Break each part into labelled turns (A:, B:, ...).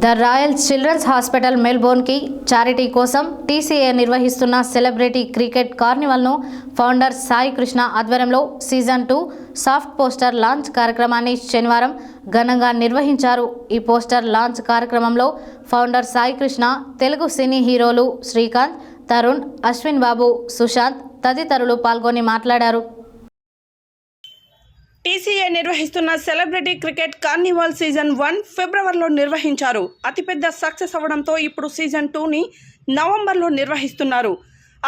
A: The royal children's hospital మెల్బోర్న్కి charity కోసం TCA నిర్వహిస్తున్న సెలబ్రిటీ క్రికెట్ కార్నివల్ను ఫౌండర్ సాయి కృష్ణ ఆధ్వర్యంలో సీజన్ 2 సాఫ్ట్ పోస్టర్ లాంచ్ కార్యక్రమాన్ని శనివారం ఘనంగా నిర్వహించారు. ఈ పోస్టర్ లాంచ్ కార్యక్రమంలో ఫౌండర్ సాయి కృష్ణ, తెలుగు సినీ హీరోలు శ్రీకాంత్, తరుణ్, అశ్విన్ బాబు, సుశాంత్ తదితరులు పాల్గొని మాట్లాడారు.
B: టీసీఏ నిర్వహిస్తున్న సెలబ్రిటీ క్రికెట్ కార్నివాల్ సీజన్ 1 ఫిబ్రవరిలో నిర్వహించారు. అతిపెద్ద సక్సెస్ అవ్వడంతో ఇప్పుడు సీజన్ 2ని నవంబర్లో నిర్వహిస్తున్నారు.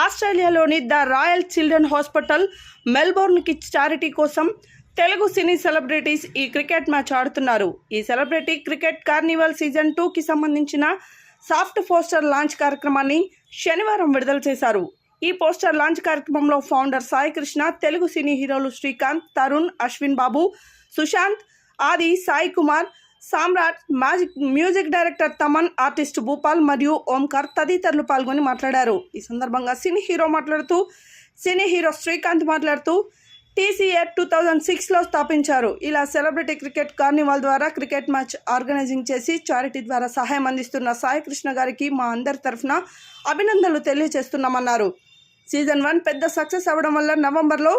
B: ఆస్ట్రేలియాలోని ద రాయల్ చిల్డ్రన్ హాస్పిటల్ మెల్బోర్న్కి చారిటీ కోసం తెలుగు సినీ సెలబ్రిటీస్ ఈ క్రికెట్ మ్యాచ్ ఆడుతున్నారు. ఈ సెలబ్రిటీ క్రికెట్ కార్నివాల్ సీజన్ 2కి సంబంధించిన సాఫ్ట్ పోస్టర్ లాంచ్ కార్యక్రమాన్ని శనివారం విడుదల చేశారు. ఈ పోస్టర్ లాంచ్ కార్యక్రమంలో ఫౌండర్ సాయి కృష్ణ, తెలుగు సినీ హీరోలు Srikanth, Tarun, Ashwin Babu, Sushanth, Aadi, Sai Kumar, Samrat, music director Thaman, artist Bhupal మరియు ఓంకార్ తదితరులు పాల్గొని మాట్లాడారు. ఈ సందర్భంగా సినీ హీరో శ్రీకాంత్ మాట్లాడుతూ టీసీఏ 2006లో స్థాపించారు. ఇలా సెలబ్రిటీ క్రికెట్ కార్నివాల్ ద్వారా క్రికెట్ మ్యాచ్ ఆర్గనైజింగ్ చేసి చారిటీ ద్వారా సహాయం అందిస్తున్న సాయి కృష్ణ గారికి మా అందరి తరఫున అభినందనలు తెలియజేస్తున్నామన్నారు. సీజన్ 1 పెద్ద సక్సెస్ అవ్వడం వల్ల నవంబర్లో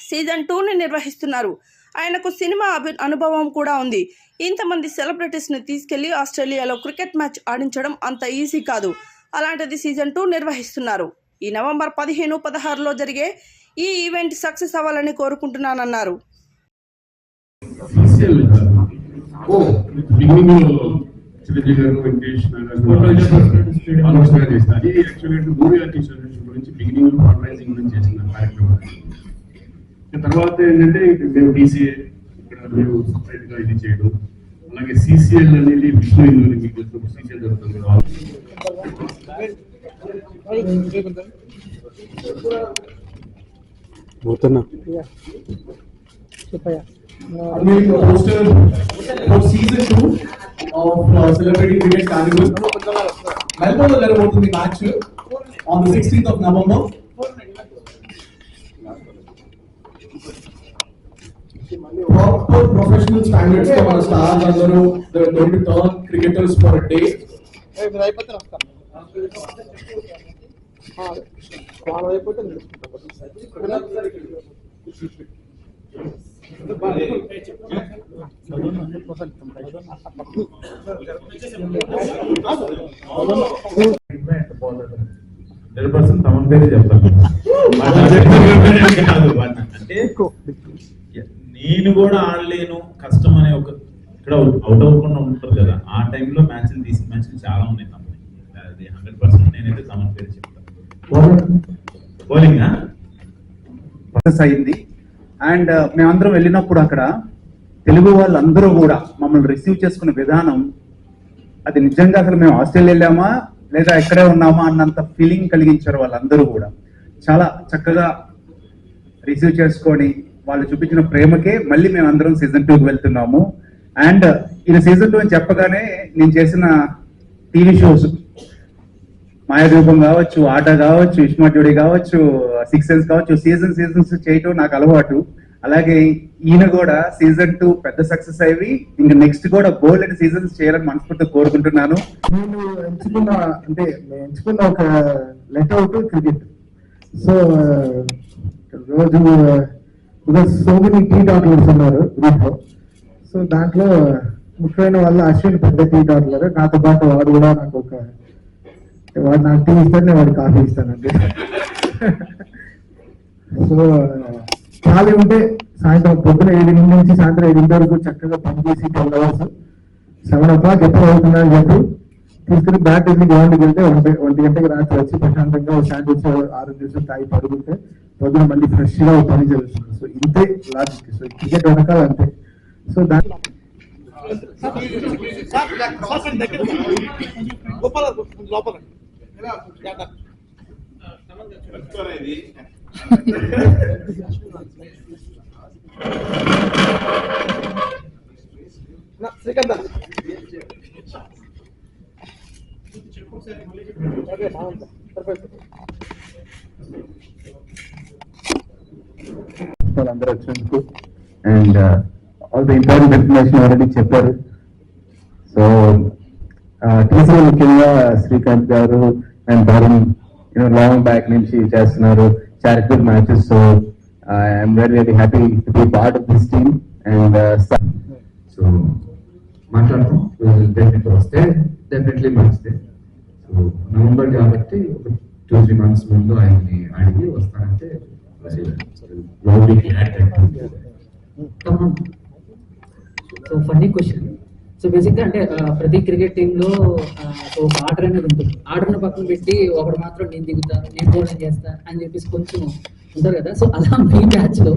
B: సీజన్ 2ని నిర్వహిస్తున్నారు. ఆయనకు సినిమా అనుభవం కూడా ఉంది. ఇంతమంది సెలబ్రిటీస్ని తీసుకెళ్లి ఆస్ట్రేలియాలో క్రికెట్ మ్యాచ్ ఆడించడం అంత ఈజీ కాదు. అలాంటిది సీజన్ 2 నిర్వహిస్తున్నారు. ఈ నవంబర్ 15, 16లో జరిగే ఈ ఈవెంట్ సక్సెస్ అవ్వాలని కోరుకుంటున్నానన్నారు.
C: తర్వాత ఏంటంటే మేము టీసీఏ ఇక్కడ మేము సపరేట్ గా ఇది చేయడం, అలాగే సిసిఎల్ అనేది విష్ణు హిందూ మీకు సిసిఎల్ జరుగుతుంది కదా.
D: Poster for season 2 of Celebrity Cricket Carnival. Melbourne lo jarabotundi match on the 16th of November. Proper professional standards to our stars andaru they are going to turn cricketers for a day.
C: Thaman పేరే చెప్తాను.
E: అంటే నేను కూడా ఆడలేను, కష్టం అనే ఒక ఇక్కడ out అవ్వకుండా ఉంటారు కదా, ఆ టైంలో మ్యాచ్లు తీసిన మ్యాచ్లు చాలా ఉన్నాయి. తమని అది 100% నేనైతే తమన్ పేరు చెప్తాను. బౌలింగ్
F: సక్సెస్ అయింది. అండ్ మేమందరం వెళ్ళినప్పుడు అక్కడ తెలుగు వాళ్ళందరూ కూడా మమ్మల్ని రిసీవ్ చేసుకునే విధానం, అది నిజంగా అసలు మేము ఆస్ట్రేలియా వెళ్ళామా లేదా ఎక్కడే ఉన్నామా అన్నంత ఫీలింగ్ కలిగించారు. వాళ్ళందరూ కూడా చాలా చక్కగా రిసీవ్ చేసుకొని వాళ్ళు చూపించిన ప్రేమకే మళ్ళీ మేము అందరం సీజన్ 2కి వెళ్తున్నాము. అండ్ ఇది సీజన్ 2 అని చెప్పగానే నేను చేసిన టీవీ షోస్ మాయాదీపం కావచ్చు, ఆట కావచ్చు, ఇస్మార్ట్ జోడీ కావచ్చు, 6 సెన్స్ కావచ్చు, సీజన్స్ చేయటం నాకు అలవాటు. అలాగే ఈయన కూడా సీజన్ 2 పెద్ద సక్సెస్ అయ్యి ఇంకా నెక్స్ట్ కూడా గోల్డ్ అండ్ సీజన్స్ చేయాలని మనస్ఫూర్తిగా కోరుకుంటున్నాను.
G: నేను ఎంచుకున్న ఒక లెట్ అవుట్ క్రికెట్. సో రోజు సో మెనీ టీ డాక్టర్స్ ఉన్నారు గ్రూప్లో. సో దాంట్లో ముఖ్యమైన వాళ్ళ అశ్విన్ పెద్ద టీ డాక్టర్, నాతో పాటు వాడు కూడా వాడు నాకు టీ ఇస్తాడు, నేను వాడు కాఫీ ఇస్తానండి. సో ఖాళీ ఉంటే సాయంత్రం పొద్దున 7 నుంచి సాయంత్రం 5 వరకు చక్కగా పనిచేసి 10 hours 7 o'clock ఎప్పుడు అవుతుందని చెప్పి తీసుకుని బ్యాట్ వెళ్ళి గ్రౌండ్కి వెళ్తే 1 గంటకి రాత్రి వచ్చి ప్రశాంతంగా శాండ్విచ్ 6 నిమిషాలు తాగి పడుకుంటే పొద్దున మళ్ళీ ఫ్రెష్గా పని జరుగుతుంది. సో ఇంతే లాజిక్. సో క్రికెట్ వెనకాల అంతే. సో దాంట్లో
F: వాళ్ళందరూ వచ్చినందుకు and all the important information already చెప్పారు. సో టీసీఏ ముఖ్యంగా శ్రీకాంత్ గారు అండ్ తరుణ్ లాంగ్ బ్యాక్ నుంచి చేస్తున్నారు charitable matches. So I'm very happy to be part of this team. And
H: so మాట్లాడతాం డెఫినెట్గా వస్తే డెఫినెట్లీ మంచిదే. సో నవంబర్ కాబట్టి ఒక 2-3 months ముందు ఆయన్ని అడిగి వస్తానంటే
I: సో ఫన్నీ క్వశ్చన్. సో బేసిక్గా అంటే ప్రతి క్రికెట్ టీంలో ఒక ఆర్డర్ అనేది ఉంటుంది. ఆర్డర్ని పక్కన పెట్టి ఒకడు మాత్రం నేను దిగుతాను, నేను బౌలింగ్ చేస్తాను అని చెప్పేసి కొంచెం ఉంటారు కదా. సో అలా మీ మ్యాచ్లో